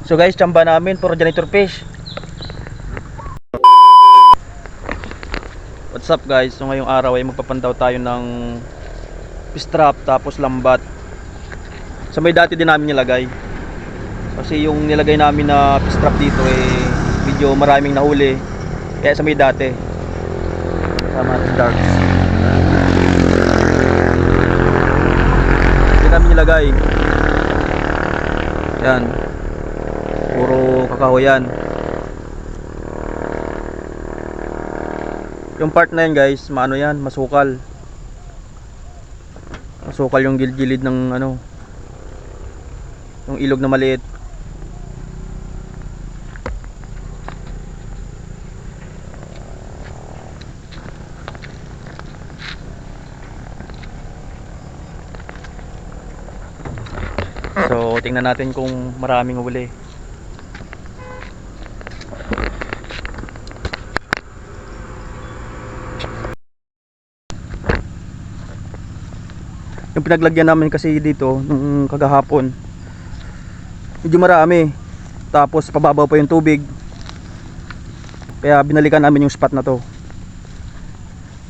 So guys, tsamba namin for janitor fish. What's up guys? So ngayong araw ay magpapandaw tayo ng fish trap tapos lambat. Sa may dati din namin nilagay. Kasi yung nilagay namin na fish trap dito medyo maraming nahuli. Kaya sa may dati sama natin darks. Hindi namin nilagay. Yan. Puro kakahoy yan. Yung part na yan guys, maano yan, masukal. Masukal yung gilid ng ano, yung ilog na maliit. So tingnan natin kung maraming huli. Yung pinaglagyan namin kasi dito nung kagahapon, medyo marami. Tapos pababaw pa yung tubig. Kaya binalikan namin yung spot na to.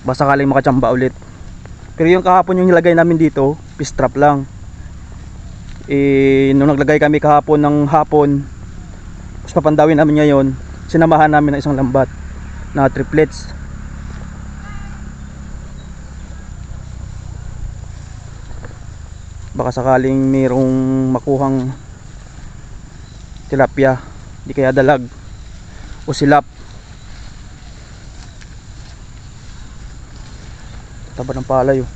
Basta sakaling makachamba ulit. Pero yung kahapon yung nilagay namin dito, fish trap lang. Nung naglagay kami kahapon ng hapon, tapos papandawin namin ngayon, sinamahan namin ng isang lambat na triplets. Baka sakaling mayroong makuhang tilapia, di kaya dalag o silap. Taba ng palay oh.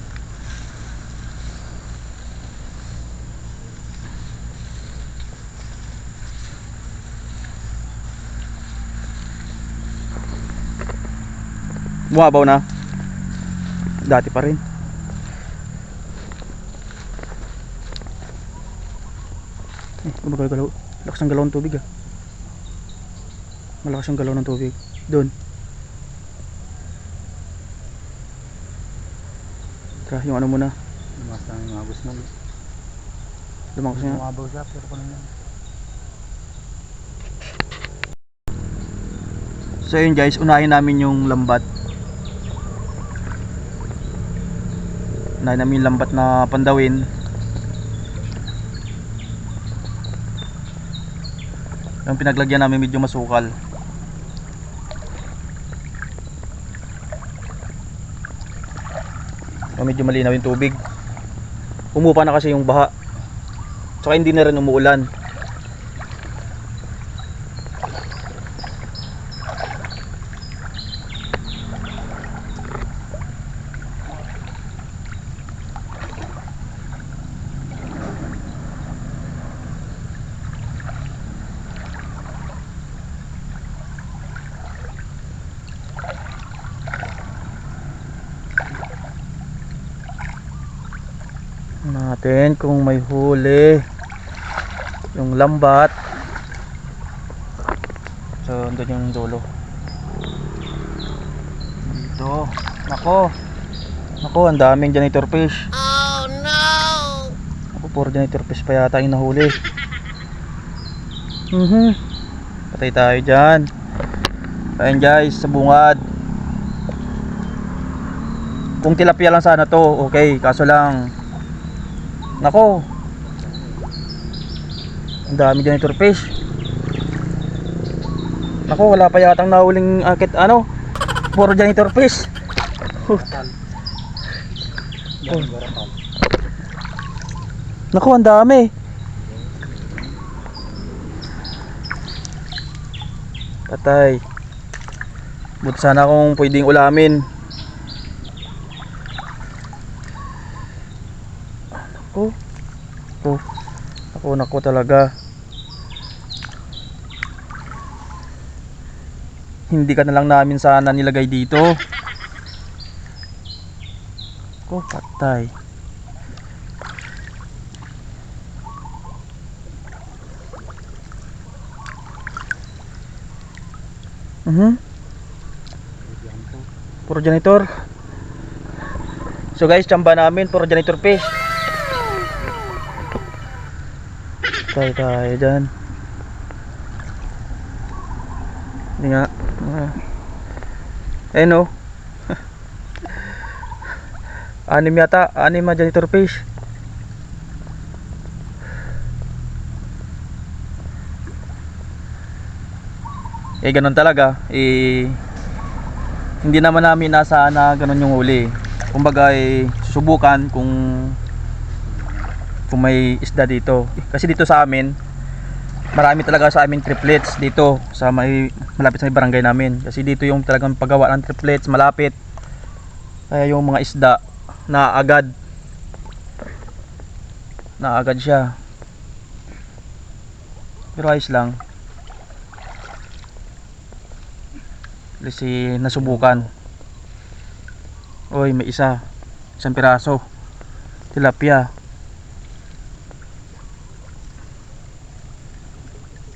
Bumabaw na. Dati pa rin. Gumagalaw. Lakas ng galaw ng tubig ah. Malakas ang galaw ng tubig. Doon. Tara, yung ano muna. Lumas na yung agos na. Lumakas niya. Lumabaw siya pero kung ano. So yun guys, unahin namin yung lambat. Unahin namin yung lambat na pandawin. Yung pinaglagyan namin medyo masukal. Medyo malinaw yung tubig. Umupa na kasi yung baha. Tsaka hindi na rin umuulan. Natin kung may huli yung lambat. So andun yung dulo dito. Nako ang daming janitor fish. Oh no. Ako puro janitor fish pa yata yung nahuli. Patay tayo dyan. Ayan guys, sa bungad. Kung tilapia lang sana to, okay, kaso lang nako, ang dami janitor fish. Nako, wala pa yatang nahuling akit ano, puro janitor fish. Nako, ang dami. Patay. Buti sana kung pwedeng ulamin. Nako talaga. Hindi ka na lang namin sana nilagay dito. Patay. Puro janitor. So guys, tsamba namin puro janitor fish. Tayo dyan. Hindi nga. Eh no. Anim yata, anim na janitor fish. Eh ganun talaga. Hindi naman namin nasa na ganun yung huli. Kumbaga susubukan kung may isda dito. Kasi dito sa amin, marami talaga sa amin triplets dito sa malapit sa may barangay namin. Kasi dito yung talagang paggawa ng triplets malapit. Kaya yung mga isda naagad siya. Pero ayos lang. Kasi nasubukan. Oy, may isang piraso tilapia.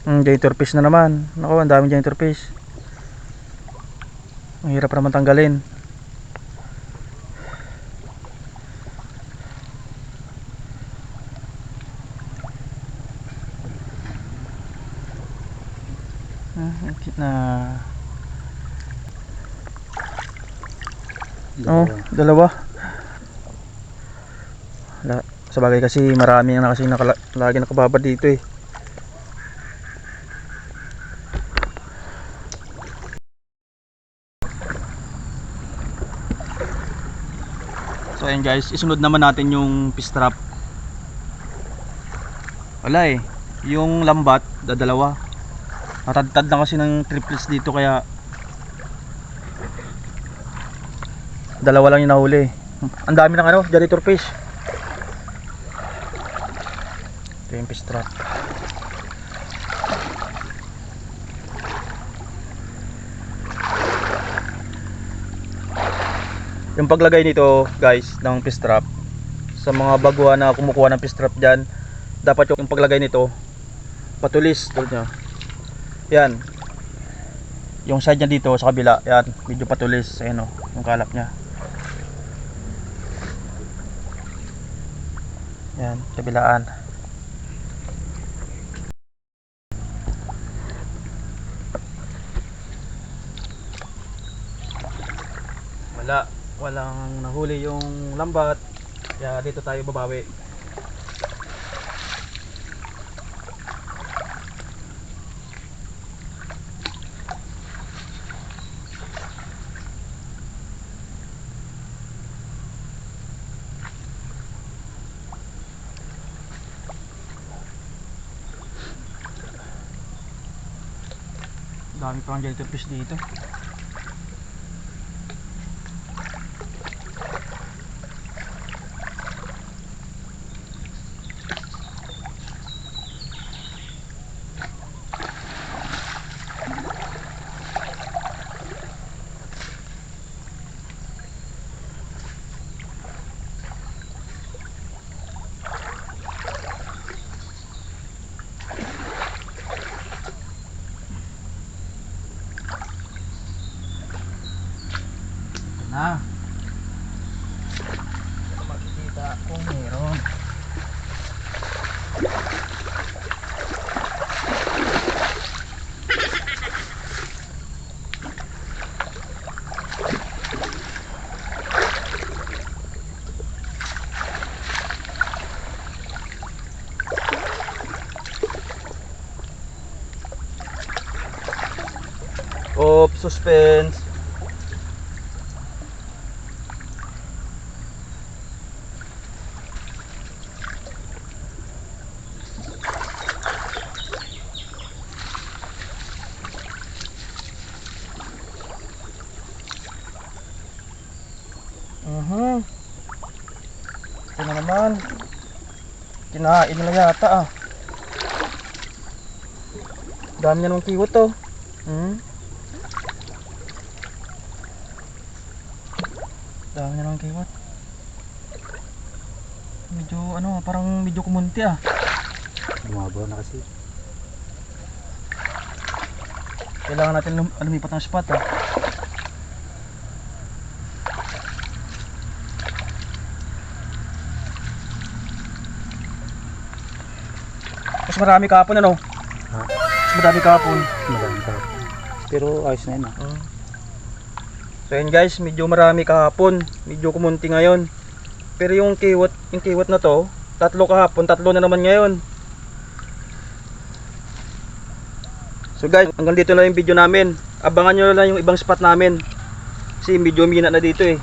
Janitor fish na naman. Naku, ang daming janitor fish. Ang hirap naman tanggalin. Na oh, dalawa. Sabagay kasi marami na kasi lagi nakababad dito eh. So ayan guys, isunod naman natin yung fish trap. Wala eh, yung lambat dadalawa. Matadtad na kasi ng triplets dito kaya dalawa lang yung nahuli. Ang dami ng janitor fish. Ito yung fish trap. Yung paglagay nito guys ng fish trap, sa mga baguhan na kumukuha ng fish trap dyan, dapat yung paglagay nito patulis tulad nyo. Yan, yung side nya dito sa kabila, yan, medyo patulis. Ayan o, yung kalap nya. Yan, kabilaan. Walang nahuli yung lambat. Kaya dito tayo babawi. Dami pang jellyfish dito. Na makikita kung meron. Suspense. Ito na naman. Kinain nila yata ah. Dami na ng kiwot to. Dami na ng kiwot. Medyo parang medyo kumunti ah. Bumabaw na kasi. Kailangan natin lumipat ng spot ah. Mas marami kahapon Ha? Mas marami kahapon. Madami pa. Pero ayos na yun ah. So yun guys, medyo marami kahapon, medyo kumunti ngayon. Pero yung kiwat na to, 3 kahapon, 3 na naman ngayon. So guys, hanggang dito na yung video namin. Abangan nyo lang yung ibang spot namin. Kasi medyo mina na dito eh.